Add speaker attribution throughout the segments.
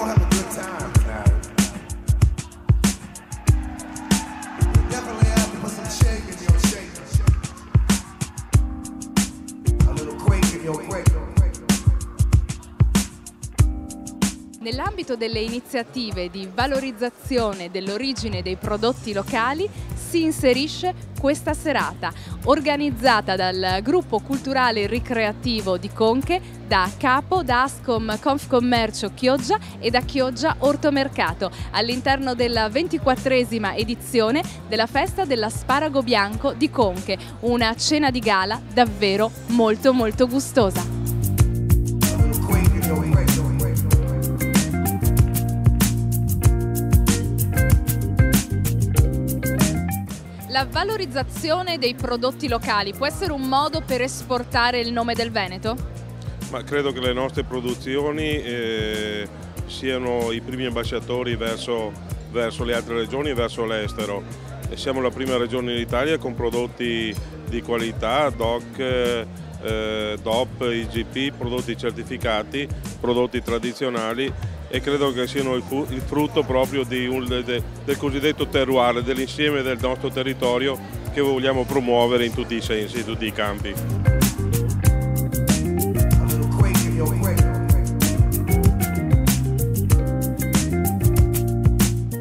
Speaker 1: gonna have a good time tonight. You definitely have to put some shake in your shaker. A little quake in your quaker.
Speaker 2: Nell'ambito delle iniziative di valorizzazione dell'origine dei prodotti locali si inserisce questa serata, organizzata dal gruppo culturale e ricreativo di Conche, da Capo, da Ascom Confcommercio Chioggia e da Chioggia Ortomercato, all'interno della 24esima edizione della Festa dell'Asparago Bianco di Conche, una cena di gala davvero molto gustosa. La valorizzazione dei prodotti locali può essere un modo per esportare il nome del Veneto?
Speaker 3: Ma credo che le nostre produzioni siano i primi ambasciatori verso le altre regioni e verso l'estero. Siamo la prima regione in Italia con prodotti di qualità, DOC, DOP, IGP, prodotti certificati, prodotti tradizionali, e credo che siano il frutto proprio del cosiddetto terroir, dell'insieme del nostro territorio che vogliamo promuovere in tutti i sensi, in tutti i campi.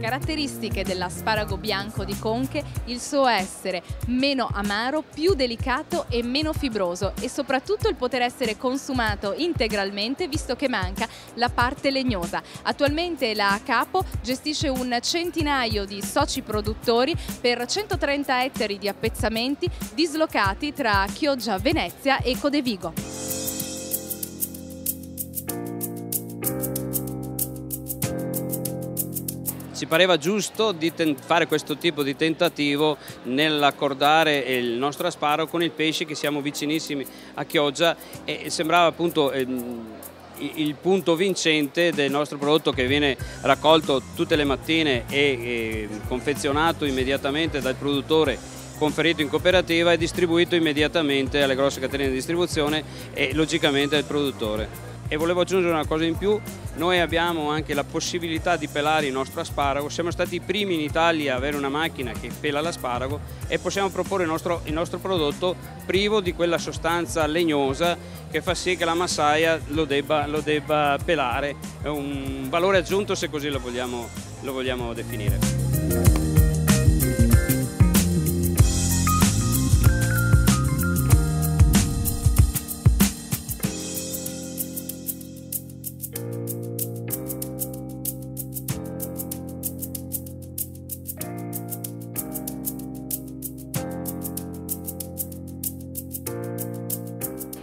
Speaker 2: Caratteristiche dell'asparago bianco di Conche: il suo essere meno amaro, più delicato e meno fibroso, e soprattutto il poter essere consumato integralmente, visto che manca la parte legnosa. Attualmente la Capo gestisce un centinaio di soci produttori per 130 ettari di appezzamenti dislocati tra Chioggia, Venezia e Codevigo.
Speaker 4: Ci pareva giusto di fare questo tipo di tentativo nell'accordare il nostro asparago con il pesce, che siamo vicinissimi a Chioggia, e sembrava appunto il punto vincente del nostro prodotto, che viene raccolto tutte le mattine e confezionato immediatamente dal produttore, conferito in cooperativa e distribuito immediatamente alle grosse catene di distribuzione e logicamente al produttore. E volevo aggiungere una cosa in più: noi abbiamo anche la possibilità di pelare il nostro asparago, siamo stati i primi in Italia a avere una macchina che pela l'asparago, e possiamo proporre il nostro prodotto privo di quella sostanza legnosa che fa sì che la massaia lo debba pelare. È un valore aggiunto, se così lo vogliamo definire.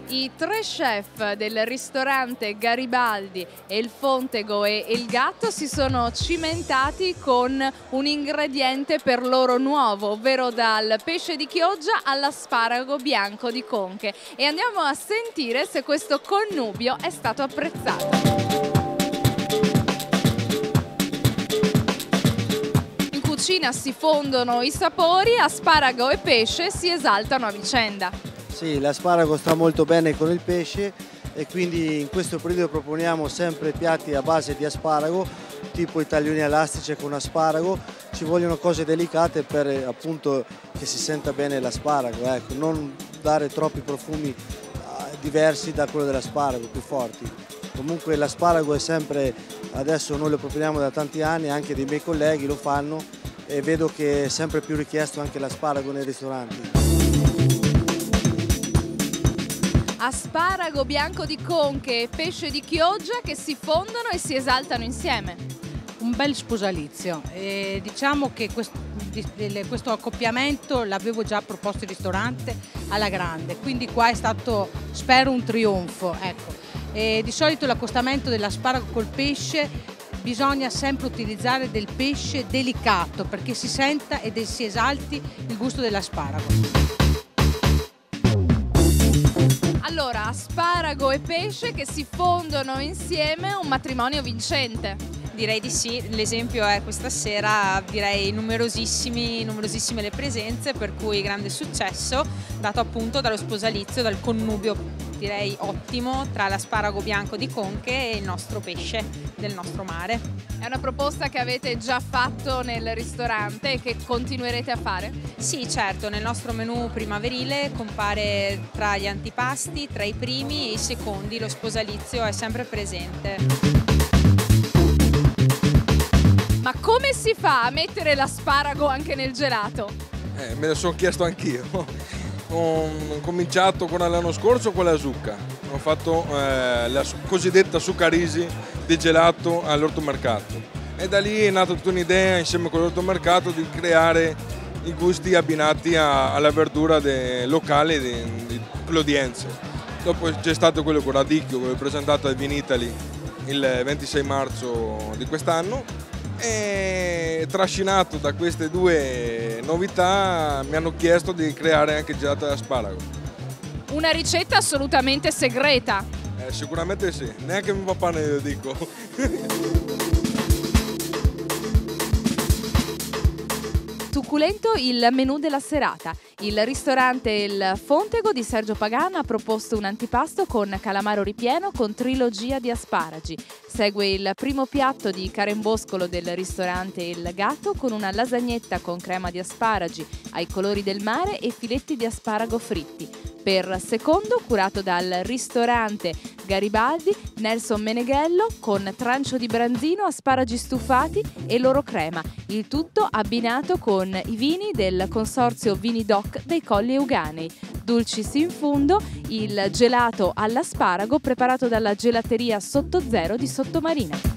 Speaker 2: I tre chef del ristorante Garibaldi, Il Fontego e Il Gatto si sono cimentati con un ingrediente per loro nuovo, ovvero dal pesce di Chioggia all'asparago bianco di Conche, e andiamo a sentire se questo connubio è stato apprezzato. In cucina si fondono i sapori, asparago e pesce si esaltano a vicenda.
Speaker 5: Sì, l'asparago sta molto bene con il pesce, e quindi in questo periodo proponiamo sempre piatti a base di asparago, tipo i taglioni all'astice con asparago. Ci vogliono cose delicate per appunto che si senta bene l'asparago, ecco, non dare troppi profumi diversi da quello dell'asparago, più forti. Comunque l'asparago è sempre, adesso noi lo proponiamo da tanti anni, anche dei miei colleghi lo fanno, e vedo che è sempre più richiesto anche l'asparago nei ristoranti.
Speaker 2: Asparago bianco di Conche e pesce di Chioggia che si fondono e si esaltano insieme.
Speaker 6: Un bel sposalizio. Diciamo che questo accoppiamento l'avevo già proposto in ristorante alla grande, quindi qua è stato, spero, un trionfo. Ecco. Di solito l'accostamento dell'asparago col pesce bisogna sempre utilizzare del pesce delicato, perché si senta e si esalti il gusto dell'asparago.
Speaker 2: Allora, asparago e pesce che si fondono insieme, un matrimonio vincente.
Speaker 7: Direi di sì, l'esempio è questa sera, direi numerosissime le presenze, per cui grande successo dato appunto dallo sposalizio, dal connubio direi ottimo tra l'asparago bianco di Conche e il nostro pesce del nostro mare.
Speaker 2: È una proposta che avete già fatto nel ristorante e che continuerete a fare?
Speaker 7: Sì, certo, nel nostro menù primaverile compare tra gli antipasti, tra i primi e i secondi, lo sposalizio è sempre presente.
Speaker 2: Ma come si fa a mettere l'asparago anche nel gelato?
Speaker 8: Me lo sono chiesto anch'io. Ho cominciato con l'anno scorso con la zucca. Ho fatto la cosiddetta zuccarisi di gelato all'ortomercato. E da lì è nata tutta un'idea insieme con l'ortomercato di creare i gusti abbinati alla verdura locale di Clodiense. Dopo c'è stato quello con radicchio che ho presentato al Vinitaly il 26 marzo di quest'anno. E trascinato da queste due novità mi hanno chiesto di creare anche il gelato all'asparago.
Speaker 2: Una ricetta assolutamente segreta.
Speaker 8: Sicuramente sì, neanche mio papà ne lo dico.
Speaker 2: Succulento il menù della serata. Il ristorante Il Fontego di Sergio Pagano ha proposto un antipasto con calamaro ripieno con trilogia di asparagi. Segue il primo piatto di Caremboscolo del ristorante Il Gatto con una lasagnetta con crema di asparagi ai colori del mare e filetti di asparago fritti. Per secondo, curato dal ristorante Garibaldi, Nelson Meneghello con trancio di branzino, asparagi stufati e loro crema. Il tutto abbinato con i vini del consorzio Vini Doc dei Colli Euganei. Dulcis in fundo, il gelato all'asparago preparato dalla gelateria Sottozero di Sottomarina.